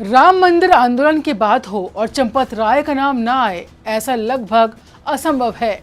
राम मंदिर आंदोलन की बात हो और चंपत राय का नाम ना आए, ऐसा लगभग असंभव है।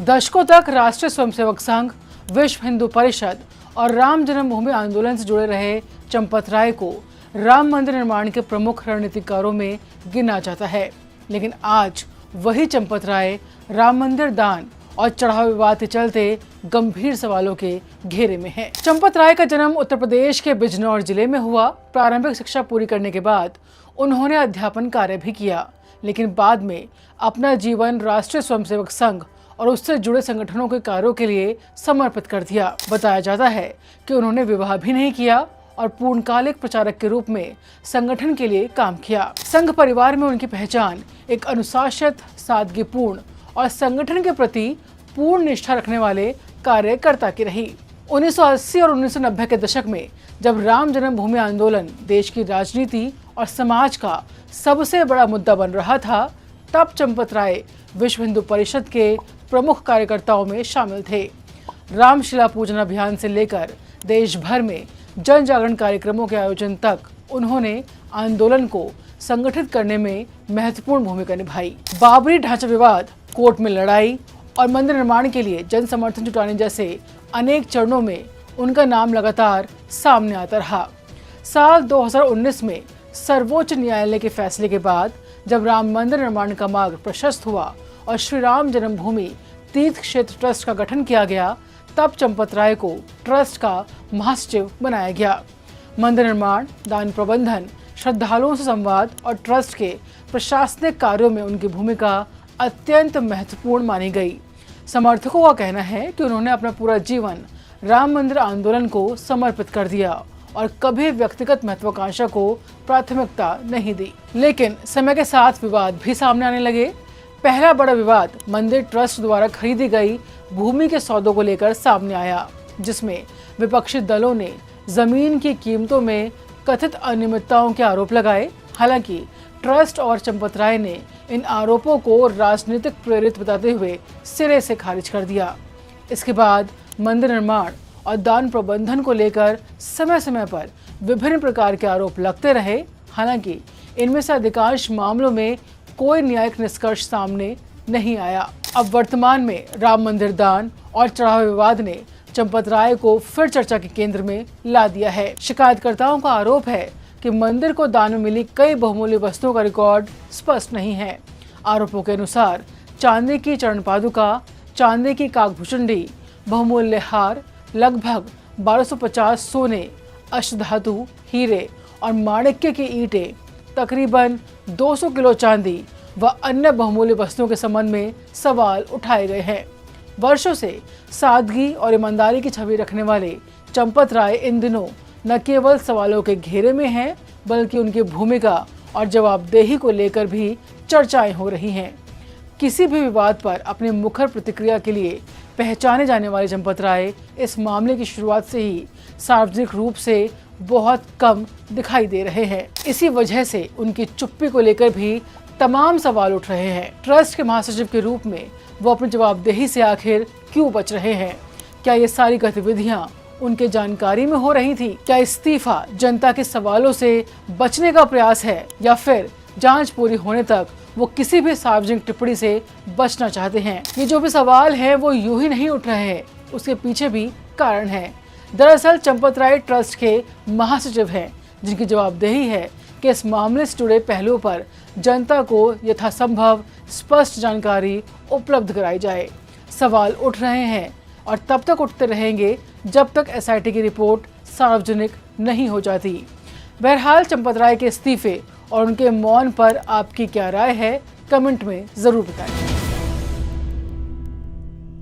दशकों तक राष्ट्रीय स्वयंसेवक संघ, विश्व हिंदू परिषद और राम जन्मभूमि आंदोलन से जुड़े रहे चंपत राय को राम मंदिर निर्माण के प्रमुख रणनीतिकारों में गिना जाता है। लेकिन आज वही चंपत राय राम मंदिर दान और चढ़ावा विवाद के चलते गंभीर सवालों के घेरे में है। चंपत राय का जन्म उत्तर प्रदेश के बिजनौर जिले में हुआ। प्रारंभिक शिक्षा पूरी करने के बाद उन्होंने अध्यापन कार्य भी किया, लेकिन बाद में अपना जीवन राष्ट्रीय स्वयंसेवक संघ और उससे जुड़े संगठनों के कार्यों के लिए समर्पित कर दिया। बताया जाता है कि उन्होंने विवाह भी नहीं किया और पूर्णकालिक प्रचारक के रूप में संगठन के लिए काम किया। संघ परिवार में उनकी पहचान एक अनुशासित, सादगीपूर्ण और संगठन के प्रति पूर्ण निष्ठा रखने वाले कार्यकर्ता की रही। 1980 और 1990 के दशक में जब राम जन्मभूमि आंदोलन देश की राजनीति और समाज का सबसे बड़ा मुद्दा बन रहा था, तब चंपत राय विश्व हिंदू परिषद के प्रमुख कार्यकर्ताओं में शामिल थे। रामशिला पूजन अभियान से लेकर देश भर में जन जागरण कार्यक्रमों के आयोजन तक उन्होंने आंदोलन को संगठित करने में महत्वपूर्ण भूमिका निभाई। बाबरी ढांचा विवाद, कोर्ट में लड़ाई और मंदिर निर्माण के लिए जन समर्थन जुटाने जैसे अनेक चरणों में उनका नाम लगातार सामने आता रहा। साल 2019 में सर्वोच्च न्यायालय के फैसले के बाद जब राम मंदिर निर्माण का मार्ग प्रशस्त हुआ और श्री राम जन्मभूमि तीर्थ क्षेत्र ट्रस्ट का गठन किया गया, तब चंपत राय को ट्रस्ट का महासचिव बनाया गया। मंदिर निर्माण, दान प्रबंधन, श्रद्धालुओं से संवाद और ट्रस्ट के प्रशासनिक कार्यों में उनकी भूमिका अत्यंत महत्वपूर्ण मानी गई। समर्थकों का कहना है कि उन्होंने अपना पूरा जीवन राम मंदिर आंदोलन को समर्पित कर दिया और कभी व्यक्तिगत महत्वाकांक्षा को प्राथमिकता नहीं दी। लेकिन समय के साथ विवाद भी सामने आने लगे। पहला बड़ा विवाद मंदिर ट्रस्ट द्वारा खरीदी गई भूमि के सौदों को लेकर सामने आया, जिसमें विपक्षी दलों ने जमीन की कीमतों में कथित अनियमितताओं के आरोप लगाए। हालांकि ट्रस्ट और चंपत राय ने इन आरोपों को राजनीतिक प्रेरित बताते हुए सिरे से खारिज कर दिया। इसके बाद मंदिर निर्माण और दान प्रबंधन को लेकर समय समय पर विभिन्न प्रकार के आरोप लगते रहे। हालांकि इनमें से अधिकांश मामलों में कोई न्यायिक निष्कर्ष सामने नहीं आया। अब वर्तमान में राम मंदिर दान और चढ़ावा विवाद ने चंपत राय को फिर चर्चा के केंद्र में ला दिया है। शिकायतकर्ताओं का आरोप है कि मंदिर को दान में मिली कई बहुमूल्य वस्तुओं का रिकॉर्ड स्पष्ट नहीं है। आरोपों के अनुसार चांदी की चरण पादुका, चांदी की काकभूषुंडी, बहुमूल्य हार, लगभग 1250 सोने, अष्टधातु, हीरे और माणिक्य की ईंटें, तकरीबन 200 किलो चांदी व अन्य बहुमूल्य वस्तुओं के संबंध में सवाल उठाए गए हैं। वर्षों से सादगी और ईमानदारी की छवि रखने वाले चंपत राय इन दिनों न केवल सवालों के घेरे में हैं, बल्कि उनकी भूमिका और जवाबदेही को लेकर भी चर्चाएं हो रही हैं। किसी भी विवाद पर अपने मुखर प्रतिक्रिया के लिए पहचाने जाने वाले चंपत राय इस मामले की शुरुआत से ही सार्वजनिक रूप से बहुत कम दिखाई दे रहे हैं। इसी वजह से उनकी चुप्पी को लेकर भी तमाम सवाल उठ रहे हैं। ट्रस्ट के महासचिव के रूप में वो अपनी जवाबदेही से आखिर क्यों बच रहे हैं? क्या ये सारी गतिविधियां उनके जानकारी में हो रही थी? क्या इस्तीफा जनता के सवालों से बचने का प्रयास है, या फिर जांच पूरी होने तक वो किसी भी सार्वजनिक टिप्पणी से बचना चाहते हैं? ये जो भी सवाल है वो यूं ही नहीं उठ रहे हैं, उसके पीछे भी कारण है। दरअसल चंपत राय ट्रस्ट के महासचिव हैं, जिनकी जवाबदेही है कि इस मामले से जुड़े पहलुओं पर जनता को यथासंभव स्पष्ट जानकारी उपलब्ध कराई जाए। सवाल उठ रहे हैं और तब तक उठते रहेंगे जब तक एसआईटी की रिपोर्ट सार्वजनिक नहीं हो जाती। बहरहाल चंपत राय के इस्तीफे और उनके मौन पर आपकी क्या राय है, कमेंट में जरूर बताएं।